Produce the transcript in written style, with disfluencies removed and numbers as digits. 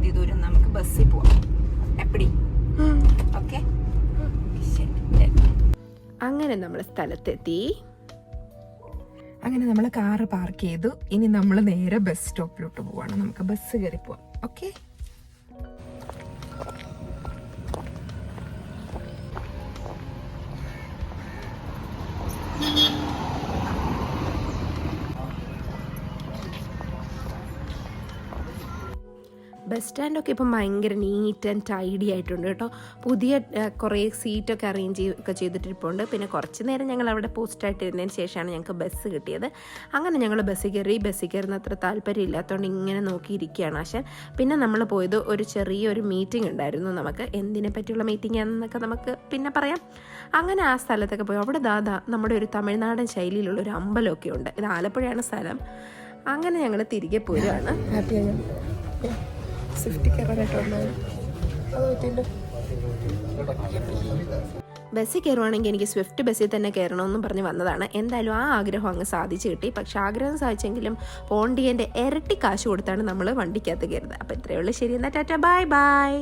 പകുതി ദൂരം നമുക്ക് ബസ്സിൽ പോവാം. എപ്പടി? ഓക്കെ. അങ്ങനെ നമ്മൾ സ്ഥലത്തെത്തി. അങ്ങനെ നമ്മൾ കാറ് പാർക്ക് ചെയ്തു. ഇനി നമ്മൾ നേരെ ബസ് സ്റ്റോപ്പിലോട്ട് പോവാണ്. നമുക്ക് ബസ് കയറി പോവാം. ഓക്കെ. ബസ് സ്റ്റാൻഡൊക്കെ ഇപ്പം ഭയങ്കര നീറ്റ് ആൻഡ് ടൈഡി ആയിട്ടുണ്ട് കേട്ടോ. പുതിയ കുറേ സീറ്റൊക്കെ അറേഞ്ച് ഒക്കെ ചെയ്തിട്ടിരിപ്പുണ്ട്. പിന്നെ കുറച്ച് നേരം ഞങ്ങൾ അവിടെ പോസ്റ്റായിട്ട് ഇരുന്നതിന് ശേഷമാണ് ഞങ്ങൾക്ക് ബസ് കിട്ടിയത്. അങ്ങനെ ഞങ്ങൾ ബസ്സിൽ കയറുന്ന അത്ര താല്പര്യം ഇല്ലാത്തതുകൊണ്ട് ഇങ്ങനെ നോക്കിയിരിക്കുകയാണ് ആശാൻ. പിന്നെ നമ്മൾ പോയത് ഒരു ചെറിയൊരു മീറ്റിംഗ് ഉണ്ടായിരുന്നു. നമുക്ക് എന്തിനെ പറ്റിയുള്ള മീറ്റിംഗ് ആണെന്നൊക്കെ നമുക്ക് പിന്നെ പറയാം. അങ്ങനെ ആ സ്ഥലത്തൊക്കെ പോയി. അവിടെ നമ്മുടെ ഒരു തമിഴ്നാടൻ ശൈലിയിലുള്ളൊരു അമ്പലമൊക്കെ ഉണ്ട്. ഇത് ആലപ്പുഴയാണ് സ്ഥലം. അങ്ങനെ ഞങ്ങൾ തിരികെ പോരുകയാണ്. ഹാപ്പിയായി സ്വിഫ്റ്റ് കയറാനായിട്ടുണ്ടായിരുന്നു. ബസ്സിൽ കയറുവാണെങ്കിൽ എനിക്ക് സ്വിഫ്റ്റ് ബസ്സിൽ തന്നെ കയറണമെന്നും പറഞ്ഞ് വന്നതാണ്. എന്തായാലും ആ ആഗ്രഹം അങ്ങ് സാധിച്ചു കിട്ടി. പക്ഷേ ആഗ്രഹം സാധിച്ചെങ്കിലും പോണ്ടിയൻ്റെ ഇരട്ടി കാശ് കൊടുത്താണ് നമ്മൾ വണ്ടിക്കകത്ത് കയറുന്നത്. അപ്പോൾ ഇത്രയേ ഉള്ളൂ. ശരി, എന്നാൽ ടാറ്റ, ബൈ ബൈ.